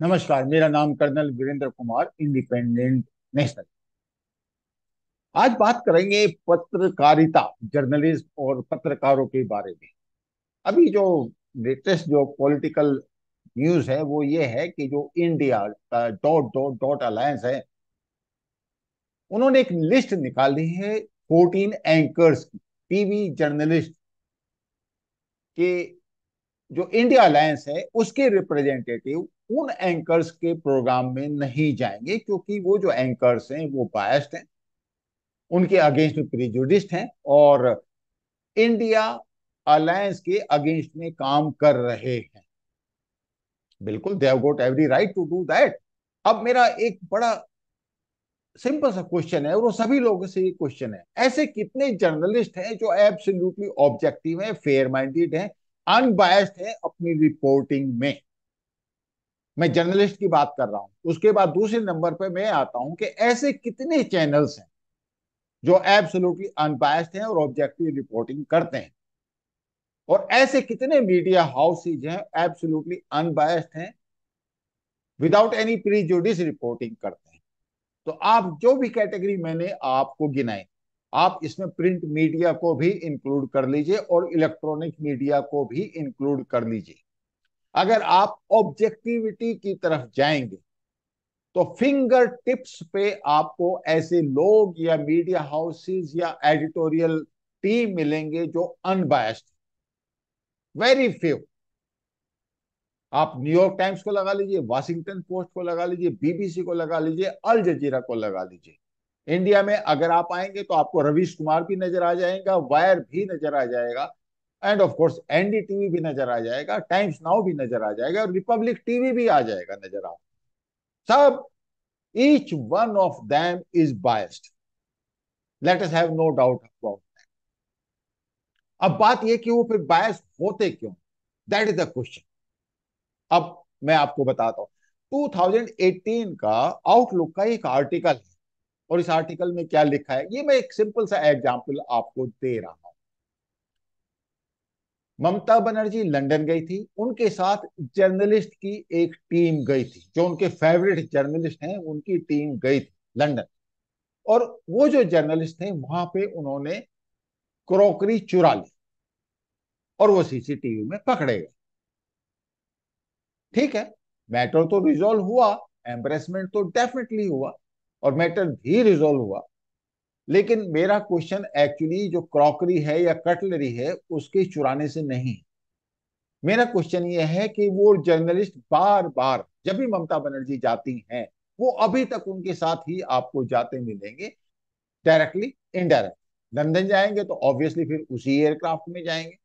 नमस्कार। मेरा नाम colonel Virendra Kumar, independent national. आज बात करेंगे पत्रकारिता, जर्नलिज्म और पत्रकारों के बारे में। अभी जो लेटेस्ट जो पॉलिटिकल न्यूज है वो ये है कि जो इंडिया का डॉट डॉट डॉट अलायंस है, उन्होंने एक लिस्ट निकाली है 14 एंकर्स की, टीवी जर्नलिस्ट के। जो इंडिया अलायंस है उसके रिप्रेजेंटेटिव उन एंकर्स के प्रोग्राम में नहीं जाएंगे, क्योंकि वो जो एंकर्स हैं वो बायस्ड हैं, उनके अगेंस्ट में प्रिजुडिस्ड हैं और इंडिया अलायंस के अगेंस्ट में काम कर रहे हैं। बिल्कुल, they have got every right to do that. अब मेरा एक बड़ा सिंपल सा क्वेश्चन है और वो सभी लोगों से ये क्वेश्चन है, ऐसे कितने जर्नलिस्ट हैं जो एब्सोल्युटली ऑब्जेक्टिव हैं, फेयर माइंडेड हैं, अनबायस्ड हैं अपनी रिपोर्टिंग में। मैं जर्नलिस्ट की बात कर रहा हूं। उसके बाद दूसरे नंबर पे मैं आता हूं कि ऐसे कितने चैनल्स हैं जो एब्सोल्युटली अनबायस्ड हैं और ऑब्जेक्टिव रिपोर्टिंग करते हैं, और ऐसे कितने मीडिया हाउसेज हैं एब्सोल्युटली अनबायस्ड हैं, विदाउट एनी प्रीजुडिस रिपोर्टिंग करते हैं। तो आप जो भी कैटेगरी मैंने आपको गिनाई, आप इसमें प्रिंट मीडिया को भी इंक्लूड कर लीजिए और इलेक्ट्रॉनिक मीडिया को भी इंक्लूड कर लीजिए। अगर आप ऑब्जेक्टिविटी की तरफ जाएंगे तो फिंगर टिप्स पे आपको ऐसे लोग या मीडिया हाउसेस या एडिटोरियल टीम मिलेंगे जो अनबायस्ड, वेरी फ्यू। आप न्यूयॉर्क टाइम्स को लगा लीजिए, वाशिंगटन पोस्ट को लगा लीजिए, बीबीसी को लगा लीजिए, अल जजीरा को लगा लीजिए। इंडिया में अगर आप आएंगे तो आपको रवीश कुमार भी नजर आ जाएगा, वायर भी नजर आ जाएगा, एंड ऑफ कोर्स एनडीटीवी भी नजर आ जाएगा, टाइम्स नाउ भी नजर आ जाएगा और रिपब्लिक टीवी भी आ जाएगा नजर आ। सब, each one of them is biased, let us have no doubt about. अब बात यह कि वो फिर बायस होते क्यों, दैट इज द क्वेश्चन। अब मैं आपको बताता हूं। 2018 का आउटलुक का एक आर्टिकल है, और इस आर्टिकल में क्या लिखा है ये मैं एक सिंपल सा एग्जांपल आपको दे रहा हूं। ममता बनर्जी लंदन गई थी, उनके साथ जर्नलिस्ट की एक टीम गई थी, जो उनके फेवरेट जर्नलिस्ट हैं उनकी टीम गई थी लंदन। और वो जो जर्नलिस्ट थे वहां पे उन्होंने क्रॉकरी चुरा ली और वो सीसीटीवी में पकड़े गए। ठीक है, मैटर तो रिजॉल्व हुआ, एम्ब्रेसमेंट तो डेफिनेटली हुआ और मैटर भी रिजॉल्व हुआ। लेकिन मेरा क्वेश्चन एक्चुअली जो क्रॉकरी है या कटलरी है उसके चुराने से नहीं। मेरा क्वेश्चन ये है कि वो जर्नलिस्ट बार बार जब भी ममता बनर्जी जाती हैं, वो अभी तक उनके साथ ही आपको जाते मिलेंगे, डायरेक्टली इनडायरेक्ट। लंदन जाएंगे तो ऑब्वियसली फिर उसी एयरक्राफ्ट में जाएंगे,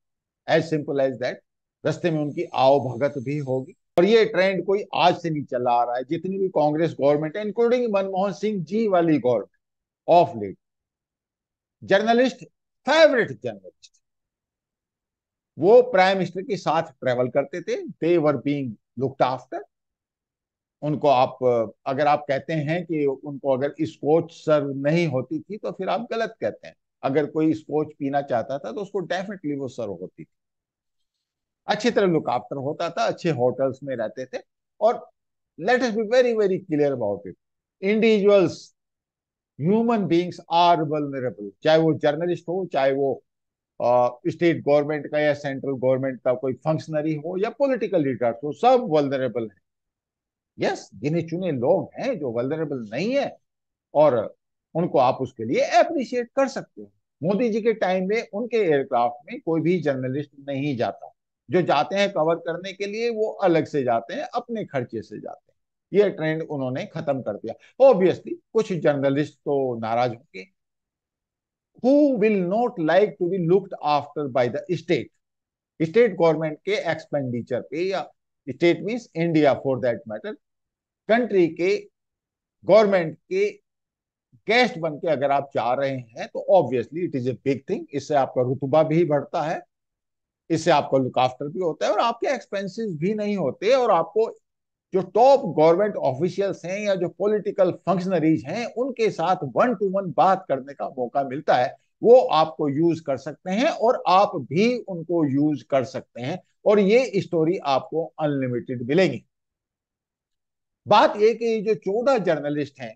एज सिंपल एज दैट। रस्ते में उनकी आओ भगत भी होगी। और ये ट्रेंड कोई आज से नहीं चला आ रहा है, जितनी भी कांग्रेस गवर्नमेंट है, इंक्लूडिंग मनमोहन सिंह जी वाली government, of late journalist, favourite journalist, वो प्राइम मिनिस्टर के साथ ट्रेवल करते थे, they were being looked after. उनको आप, अगर आप कहते हैं कि उनको अगर स्कॉच सर्व नहीं होती थी तो फिर आप गलत कहते हैं। अगर कोई स्कॉच पीना चाहता था तो उसको डेफिनेटली वो सर्व होती थी। अच्छी तरह लुक आफ्टर होता था, अच्छे होटल्स में रहते थे। और let us be very very clear about it, individuals, human beings are vulnerable, चाहे वो जर्नलिस्ट हो, चाहे वो स्टेट गवर्नमेंट का या सेंट्रल गवर्नमेंट का कोई फंक्शनरी हो या पॉलिटिकल लीडर हो, सब वल्नरेबल है। यस, गिने चुने लोग हैं जो वल्नरेबल नहीं है, और उनको आप उसके लिए अप्रिशिएट कर सकते हो। मोदी जी के टाइम में उनके एयरक्राफ्ट में कोई भी जर्नलिस्ट नहीं जाता। जो जाते हैं कवर करने के लिए वो अलग से जाते हैं, अपने खर्चे से जाते हैं। ये ट्रेंड उन्होंने खत्म कर दिया। ऑब्वियसली कुछ जर्नलिस्ट तो नाराज होंगे, who will not like to be looked after by the state, state government के एक्सपेंडिचर पे, या state means India for that matter, country के गवर्नमेंट के गेस्ट बन के अगर आप जा रहे हैं तो obviously it is a big thing. इससे आपका रुतबा भी बढ़ता है, इससे आपका लुक आफ्टर भी होता है और आपके एक्सपेंसेस भी नहीं होते, और आपको जो टॉप गवर्नमेंट ऑफिशियल्स हैं या जो पॉलिटिकल फंक्शनरीज हैं उनके साथ वन टू वन बात करने का मौका मिलता है। वो आपको यूज कर सकते हैं और आप भी उनको यूज कर सकते हैं, और ये स्टोरी आपको अनलिमिटेड मिलेगी। बात यह कि ये जो 14 जर्नलिस्ट हैं,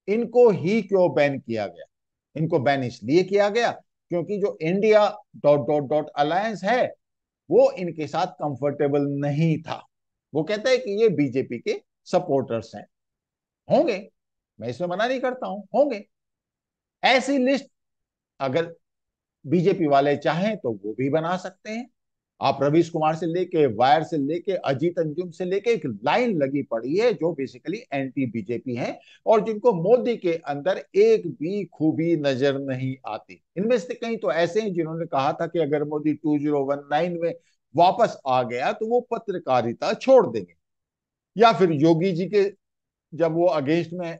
इनको ही क्यों बैन किया गया? इनको बैन इसलिए किया गया क्योंकि जो India dot dot dot alliance है वो इनके साथ कंफर्टेबल नहीं था। वो कहता है कि ये बीजेपी के सपोर्टर्स हैं। होंगे, मैं इसमें मना नहीं करता हूं, होंगे। ऐसी लिस्ट अगर बीजेपी वाले चाहें तो वो भी बना सकते हैं। आप रवीश कुमार से लेके, वायर से लेके, अजीत अंजुम से लेके एक लाइन लगी पड़ी है जो बेसिकली एंटी बीजेपी है और जिनको मोदी के अंदर एक भी खूबी नजर नहीं आती। इनमें से कई तो ऐसे हैं जिन्होंने कहा था कि अगर मोदी 2019 में वापस आ गया तो वो पत्रकारिता छोड़ देंगे। या फिर योगी जी के जब वो अगेंस्ट में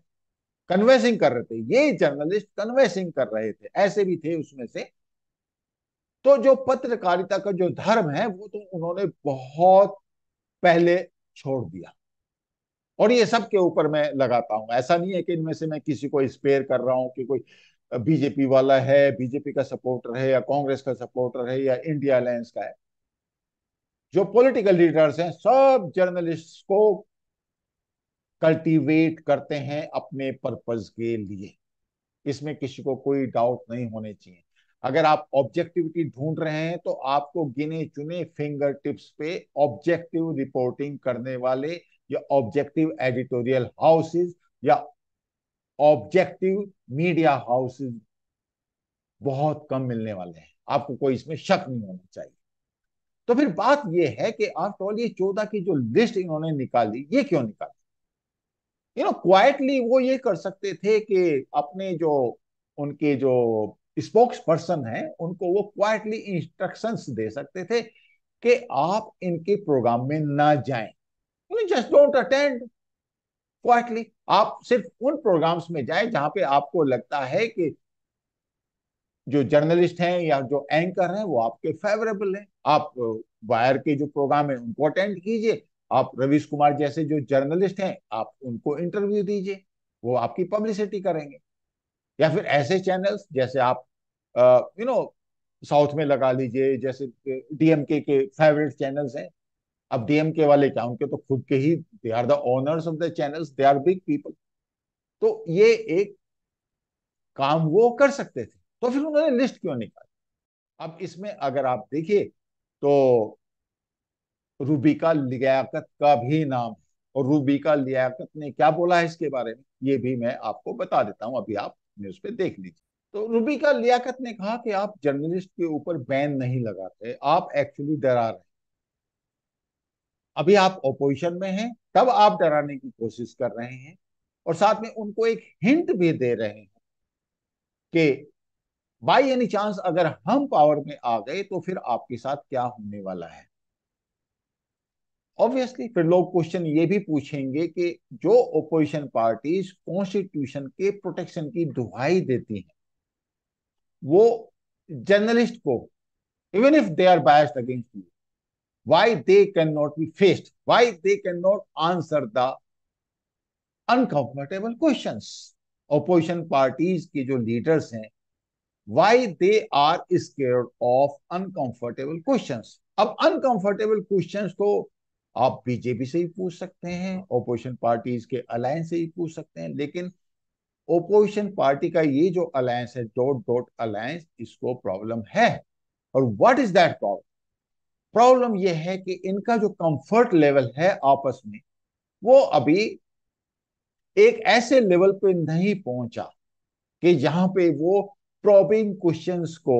कन्वेंसिंग कर रहे थे, ये जर्नलिस्ट कन्वेंसिंग कर रहे थे, ऐसे भी थे उसमें से। तो जो पत्रकारिता का जो धर्म है वो तो उन्होंने बहुत पहले छोड़ दिया। और ये सब के ऊपर मैं लगाता हूं, ऐसा नहीं है कि इनमें से मैं किसी को स्पेयर कर रहा हूं कि कोई बीजेपी वाला है, बीजेपी का सपोर्टर है या कांग्रेस का सपोर्टर है या इंडिया अलायंस का है। जो पॉलिटिकल लीडर्स हैं सब जर्नलिस्ट को कल्टीवेट करते हैं अपने पर्पज के लिए। इसमें किसी को कोई डाउट नहीं होने चाहिए। अगर आप ऑब्जेक्टिविटी ढूंढ रहे हैं तो आपको गिने चुने फिंगर टिप्स पे ऑब्जेक्टिव रिपोर्टिंग करने वाले या ऑब्जेक्टिव एडिटोरियल हाउसेस या ऑब्जेक्टिव मीडिया हाउसेस बहुत कम मिलने वाले हैं। आपको कोई इसमें शक नहीं होना चाहिए। तो फिर बात यह है कि आफ्टर ऑल ये 14 की जो लिस्ट इन्होंने निकाली, ये क्यों निकाली? क्वाइटली वो ये कर सकते थे कि अपने जो उनके जो स्पोक्स पर्सन है उनको वो क्वाइटली इंस्ट्रक्शंस दे सकते थे कि आप इनके प्रोग्राम में ना जाएं, जस्ट डोंट अटेंड। क्वाइटली आप सिर्फ उन प्रोग्राम्स में जाएं जहां पे आपको लगता है कि जो जर्नलिस्ट हैं या जो एंकर हैं वो आपके फेवरेबल हैं। आप वायर के जो प्रोग्राम है उनको अटेंड कीजिए। आप रवीश कुमार जैसे जो जर्नलिस्ट हैं आप उनको इंटरव्यू दीजिए, वो आपकी पब्लिसिटी करेंगे। या फिर ऐसे चैनल्स जैसे आप यू नो साउथ में लगा लीजिए, जैसे डीएमके के फेवरेट चैनल्स हैं। अब डीएमके वाले क्या, उनके तो खुद के ही, they are the owners of the channels, they are big people. तो ये एक काम वो कर सकते थे। तो फिर उन्होंने लिस्ट क्यों निकाली? अब इसमें अगर आप देखिए तो रूबिका लियाकत का भी नाम है। और रूबिका लियाकत ने क्या बोला है इसके बारे में, ये भी मैं आपको बता देता हूं, अभी आप न्यूज पे देख लीजिए। तो रूबिका लियाकत ने कहा कि आप जर्नलिस्ट के ऊपर बैन नहीं लगाते, आप एक्चुअली डरा रहे हैं। अभी आप ओपोजिशन में हैं तब आप डराने की कोशिश कर रहे हैं और साथ में उनको एक हिंट भी दे रहे हैं कि बाई एनी चांस अगर हम पावर में आ गए तो फिर आपके साथ क्या होने वाला है। ऑब्वियसली फिर लोग क्वेश्चन ये भी पूछेंगे कि जो ओपोजिशन पार्टीज कॉन्स्टिट्यूशन के प्रोटेक्शन की दुहाई देती हैं, वो जर्नलिस्ट को, even if they are biased against you, why they can not be faced, why they can not answer the uncomfortable questions. Opposition parties के जो लीडर्स हैं, why they are scared of uncomfortable questions. अब uncomfortable questions तो आप BJP से ही पूछ सकते हैं, ओपोजिशन पार्टीज के अलायंस से ही पूछ सकते हैं, लेकिन ओपोजिशन पार्टी का ये जो अलायंस है, डॉट डॉट अलायंस, इसको प्रॉब्लम है। और what is that problem? Problem यह है कि इनका जो कंफर्ट लेवल है आपस में, वो अभी एक ऐसे लेवल पे नहीं पहुंचा कि जहां पे वो प्रॉबिंग क्वेश्चंस को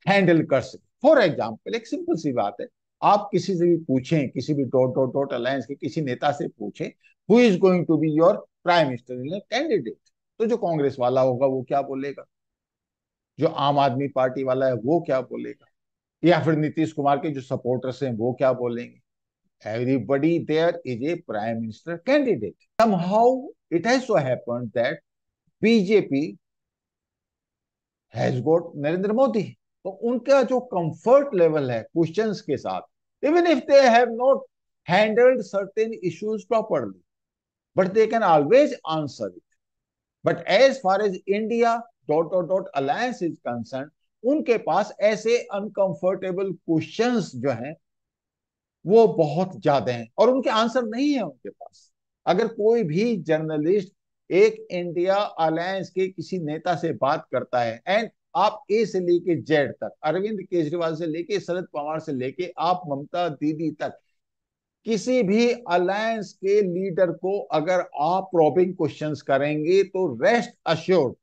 हैंडल कर सके। फॉर एग्जाम्पल एक सिंपल सी बात है, आप किसी से भी पूछें, किसी भी डॉट डॉट डॉट अलायंस के किसी नेता से पूछें who is going to be your prime minister candidate, तो जो कांग्रेस वाला होगा वो क्या बोलेगा, जो आम आदमी पार्टी वाला है वो क्या बोलेगा, या फिर नीतीश कुमार के जो सपोर्टर्स हैं वो क्या बोलेंगे? Everybody there is a prime minister candidate. Somehow it has so happened that BJP has got Narendra Modi. तो उनका जो कंफर्ट लेवल है क्वेश्चंस के साथ, even if they have not handled certain issues properly, but they can always answer it. But as far as India dot dot dot alliance is concern, उनके पास ऐसे uncomfortable questions जो हैं वो बहुत ज्यादा हैं और उनके आंसर नहीं है उनके पास। अगर कोई भी जर्नलिस्ट एक इंडिया अलायंस के किसी नेता से बात करता है, एंड आप ए से लेके जेड तक, अरविंद केजरीवाल से लेके शरद पवार से लेके आप ममता दीदी तक, किसी भी अलायंस के लीडर को अगर आप प्रॉबिंग क्वेश्चंस करेंगे तो रेस्ट अश्योर्ड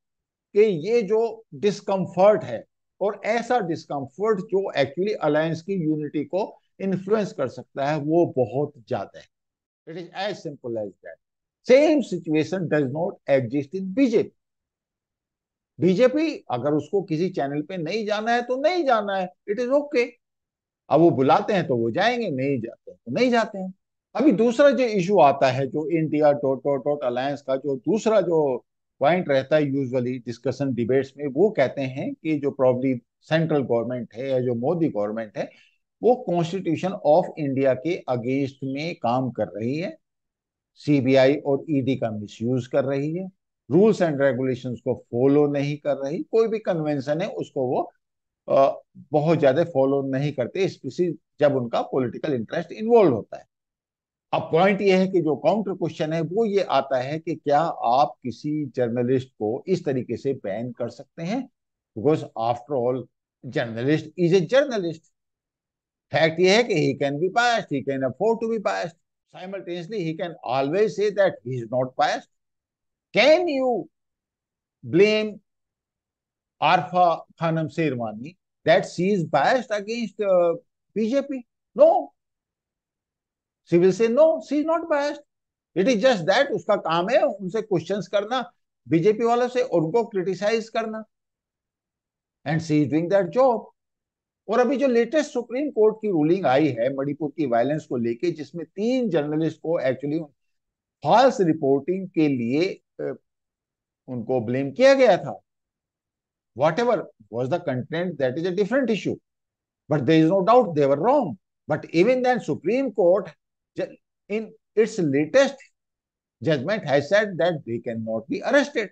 कि ये जो डिस्कंफर्ट है, और ऐसा डिस्कंफर्ट जो एक्चुअली अलायंस की यूनिटी को इन्फ्लुएंस कर सकता है, वो बहुत ज्यादा है। It is as simple as that. Same situation does not exist in BJP. BJP अगर उसको किसी चैनल पे नहीं जाना है तो नहीं जाना है, इट इज ओके। अब वो बुलाते हैं तो वो जाएंगे, नहीं जाते हैं तो नहीं जाते हैं। अभी दूसरा जो इशू आता है, जो India dot dot dot alliance का जो दूसरा जो पॉइंट रहता है यूजुअली डिस्कशन डिबेट्स में, वो कहते हैं कि जो प्रॉब्ली सेंट्रल गवर्नमेंट है या जो मोदी गवर्नमेंट है, वो कॉन्स्टिट्यूशन ऑफ इंडिया के अगेंस्ट में काम कर रही है, सीबीआई और ईडी का मिसयूज कर रही है, रूल्स एंड रेगुलेशंस को फॉलो नहीं कर रही, कोई भी कन्वेंशन है उसको वो बहुत ज्यादा फॉलो नहीं करते, स्पेशली जब उनका पॉलिटिकल इंटरेस्ट इन्वॉल्व होता है। अब पॉइंट ये है कि जो काउंटर क्वेश्चन है वो ये आता है कि क्या आप किसी जर्नलिस्ट को इस तरीके से बैन कर सकते हैं? Because after all journalist is a journalist. Fact ये है कि he can be biased, he can afford to be biased, simultaneously he can always say that he is not biased. Can you blame Arfa Khanam Sherwani that she is biased against BJP? No, she will say no, she is not biased. It is just that उसका काम है उनसे questions करना, BJP वालों से, और उनको criticise करना, and she is doing that job. और अभी जो लेटेस्ट सुप्रीम कोर्ट की रूलिंग आई है मणिपुर की वायलेंस को लेके, जिसमें 3 जर्नलिस्ट को एक्चुअली फॉल्स रिपोर्टिंग के लिए उनको ब्लेम किया गया था। Whatever was the content, that is a different issue, but there is no doubt they were wrong. But even then supreme court in its latest judgment has said that they cannot be arrested.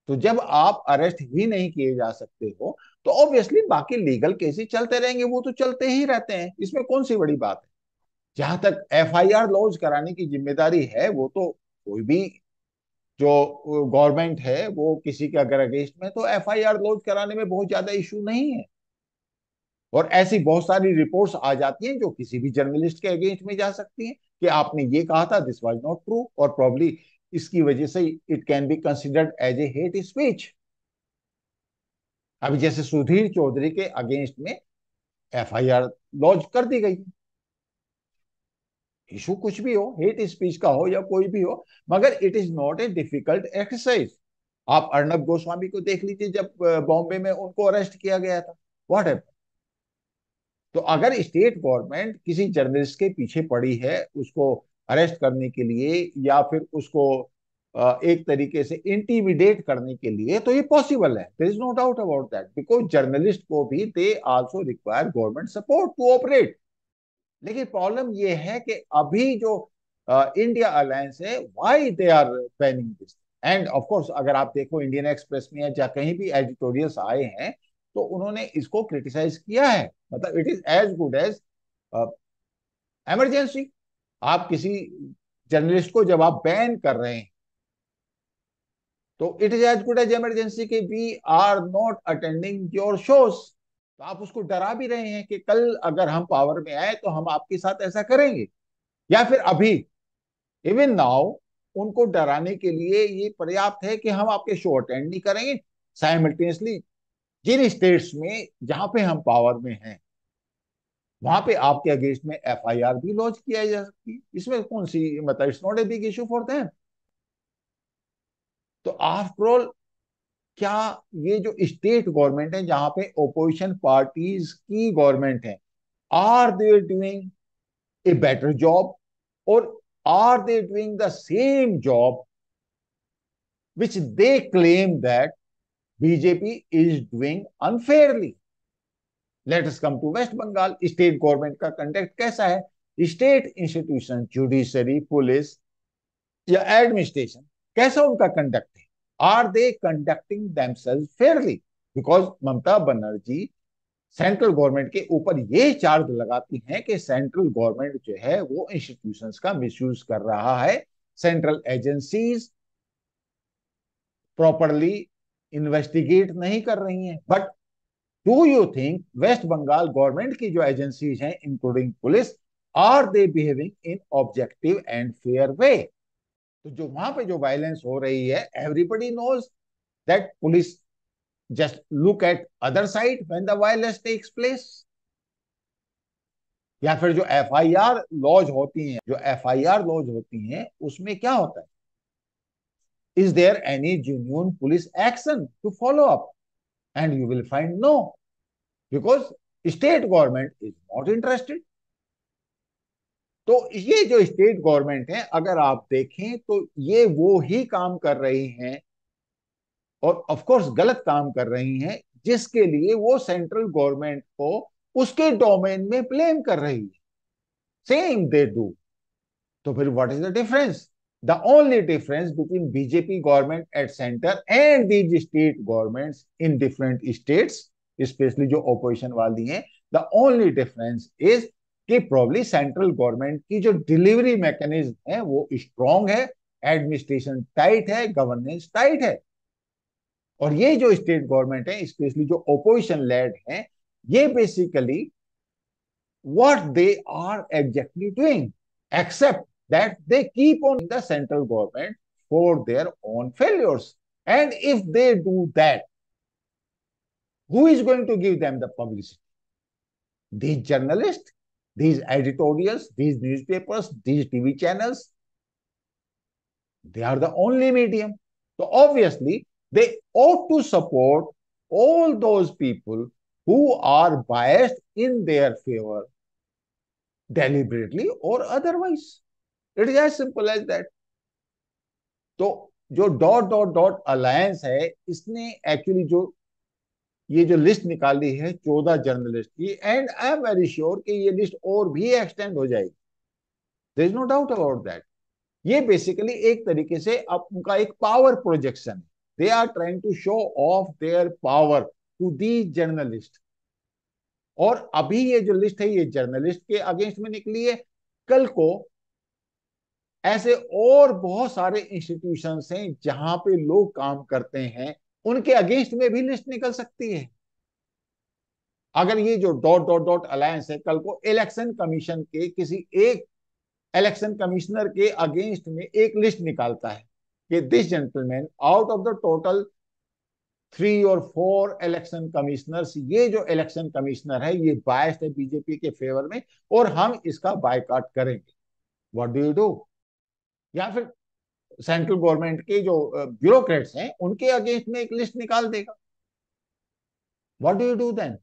तो जब आप arrest ही नहीं किए जा सकते हो, तो obviously बाकी लीगल केसेस चलते रहेंगे, वो तो चलते ही रहते हैं, इसमें कौन सी बड़ी बात है। जहां तक एफआईआर लॉन्च कराने की जिम्मेदारी है, वो तो कोई भी जो गवर्नमेंट है वो किसी के अगर अगेंस्ट में, तो एफआईआर लॉन्च कराने में बहुत ज्यादा इशू नहीं है। और ऐसी बहुत सारी रिपोर्ट्स आ जाती हैं जो किसी भी जर्नलिस्ट के अगेंस्ट में जा सकती हैं कि आपने ये कहा था, दिस वाज नॉट ट्रू, और प्रॉब्ली इसकी वजह से it can be considered as a hate speech. अभी जैसे सुधीर चौधरी के अगेंस्ट में एफआईआर लॉन्च कर दी गई। इशू कुछ भी हो, हेट स्पीच का हो या कोई भी हो, मगर it is not a difficult exercise. आप अर्नब गोस्वामी को देख लीजिए, जब बॉम्बे में उनको अरेस्ट किया गया था, व्हाट हैपेंड? तो अगर स्टेट गवर्नमेंट किसी जर्नलिस्ट के पीछे पड़ी है उसको अरेस्ट करने के लिए, या फिर उसको एक तरीके से इंटिमिडेट करने के लिए, तो ये पॉसिबल है, there is no doubt about that, because journalist को भी they also require government support to operate. लेकिन प्रॉब्लम ये है कि अभी जो इंडिया अलायंस है, why they are banning this. And of course अगर आप देखो इंडियन एक्सप्रेस में या कहीं भी एडिटोरियल्स आए हैं, तो उन्होंने इसको क्रिटिसाइज किया है। मतलब it is as good as emergency. आप किसी जर्नलिस्ट को जब आप बैन कर रहे हैं, तो it is as good as emergency के we are not attending your shows. तो आप उसको डरा भी रहे हैं कि कल अगर हम पावर में आए तो हम आपके साथ ऐसा करेंगे, या फिर अभी इवन नाउ उनको डराने के लिए ये पर्याप्त है कि हम आपके शो अटेंड नहीं करेंगे। साइमल्टेनियसली जिन स्टेट्स में जहां पे हम पावर में हैं, वहां पे आपके अगेंस्ट में एफआईआर भी लॉन्च किया जा सकती है, इसमें कौन सी, मतलब it's not a big issue for them. तो आफ्टर ऑल, क्या ये जो स्टेट गवर्नमेंट है जहां पे ओपोजिशन पार्टीज की गवर्नमेंट है, are they doing a better job, और are they doing the same job which they claim that BJP is doing unfairly? Let us come to West Bengal. State government का conduct कैसा है? State institution, judiciary, police या administration, कैसा उनका conduct है? Are they conducting themselves fairly? Because Mamata Banerjee central government के ऊपर ये चार्ज लगाती हैं कि सेंट्रल गवर्नमेंट जो है वो इंस्टीट्यूशंस का मिसयूज कर रहा है, सेंट्रल एजेंसीज प्रॉपरली इन्वेस्टिगेट नहीं कर रही हैं। But do you think West Bengal government की जो एजेंसीज हैं including police, are they behaving in objective and fair way? तो जो वहां पे जो वायलेंस हो रही है, everybody knows that police just look at other side when the violence takes place. या फिर जो एफआईआर लॉज होती हैं, जो एफआईआर लॉज होती हैं उसमें क्या होता है? Is there any genuine police action to follow up? And you will find no, because state government is not interested. तो ये जो स्टेट गवर्नमेंट है, अगर आप देखें तो ये वो ही काम कर रही हैं, और ऑफ कोर्स गलत काम कर रही हैं, जिसके लिए वो सेंट्रल गवर्नमेंट को उसके डोमेन में ब्लेम कर रही है। Same they do. तो फिर what is the difference? The only difference between BJP government at centre and these state governments in different states, specially जो ऑपोजिशन वाली हैं, द ओनली डिफरेंस इज कि प्रॉब्ली सेंट्रल गवर्नमेंट की जो delivery mechanism है वो स्ट्रांग है, administration tight है, गवर्नेंस टाइट है। और ये जो स्टेट गवर्नमेंट है, स्पेशली जो ओपोजिशन लेड है, ये basically what they are exactly doing, except that they keep on the central government for their own failures. And if they do that, who is going to give them the publicity? These journalists, these editorials, these newspapers, these TV channels, they are the only medium. So obviously, they ought to support all those people who are biased in their favor, deliberately or otherwise. It is as simple as that. तो जो dot dot dot alliance है, इसने actually जो ये जो list निकाली है 14 journalist की, and I am very sure कि ये लिस्ट और भी एक्सटेंड हो जाएगी, there is no doubt about that. ये बेसिकली एक तरीके से अब उनका एक पावर प्रोजेक्शन है। They are trying to show off their power to the journalist. और अभी ये जो लिस्ट है ये जर्नलिस्ट के अगेंस्ट में निकली है, कल को ऐसे और बहुत सारे इंस्टीट्यूशंस हैं जहां पे लोग काम करते हैं, उनके अगेंस्ट में भी लिस्ट निकल सकती है। अगर ये जो डॉट डॉट डॉट अलायंस है कल को इलेक्शन कमीशन के किसी एक इलेक्शन कमिश्नर के अगेंस्ट में एक लिस्ट निकालता है कि this gentleman out of the total 3 और 4 इलेक्शन कमिश्नर्स, ये जो इलेक्शन कमिश्नर है ये बायस्ड है बीजेपी के फेवर में और हम इसका बायकॉट करेंगे, व्हाट डू यू डू? या फिर सेंट्रल गवर्नमेंट के जो ब्यूरोक्रेट्स हैं उनके अगेंस्ट में एक लिस्ट निकाल देगा, what do you do then?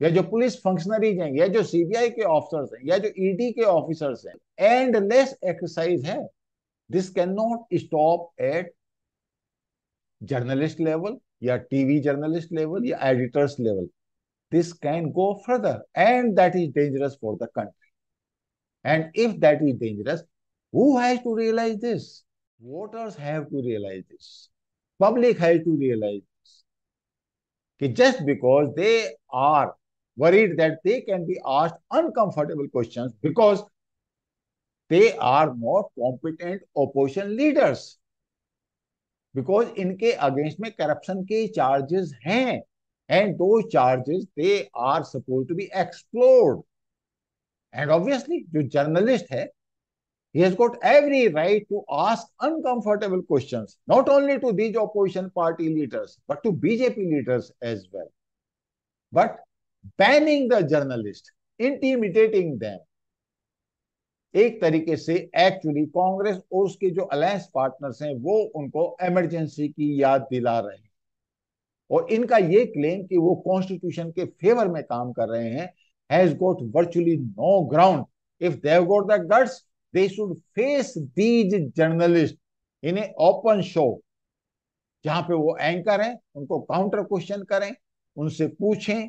या जो पुलिस फंक्शनरीज हैं, या जो सीबीआई के ऑफिसर्स हैं, या जो ईडी के ऑफिसर्स हैं, एंडलेस एक्सरसाइज है। This can not stop at journalist level या टीवी जर्नलिस्ट लेवल या editors level. This can go further and that is dangerous for the country. And if that is dangerous, who has to realize this? Voters have to realize this. Public has to realize this. कि just because they are worried that they can be asked uncomfortable questions because they are not competent opposition leaders, because इनके against में corruption के charges हैं, and those charges they are supposed to be explored. And obviously जो journalist है, he has got every right to ask uncomfortable questions, not only to these opposition party leaders, but to BJP leaders as well. But banning the journalist, intimidating them, एक तरीके से actually Congress और उसके जो alliance partners हैं वो उनको emergency की याद दिला रहे हैं। और इनका ये क्लेम कि वो कॉन्स्टिट्यूशन के फेवर में काम कर रहे हैं has got virtually no ground. If they have got the guts, they should face these journalists in a open show, जहां पे वो एंकर हैं, उनको काउंटर क्वेश्चन करें, उनसे पूछें,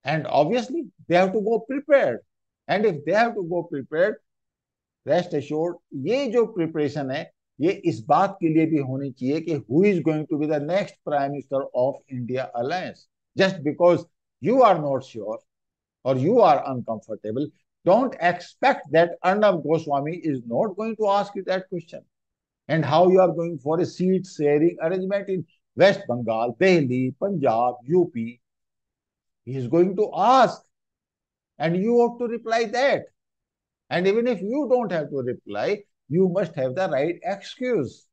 and obviously they have to go prepared. And if they have to go prepared, rest assured ये जो प्रिपरेशन है ये इस बात के लिए भी होनी चाहिए कि who is going to be the next prime minister of India alliance. Just because you are not sure or you are uncomfortable, don't expect that Arnab Goswami is not going to ask you that question. And how you are going for a seat sharing arrangement in West Bengal, Delhi, Punjab, UP. He is going to ask, and you have to reply that. And even if you don't have to reply, you must have the right excuse.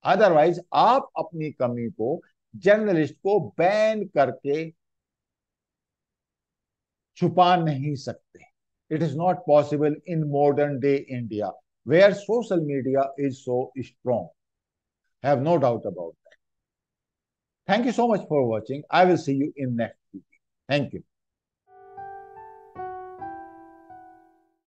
Otherwise आप अपनी कमी को journalist को ban करके छुपा नहीं सकते. It is not possible in modern day India, where social media is so strong. Have no doubt about that. Thank you so much for watching. I will see you in next video. Thank you.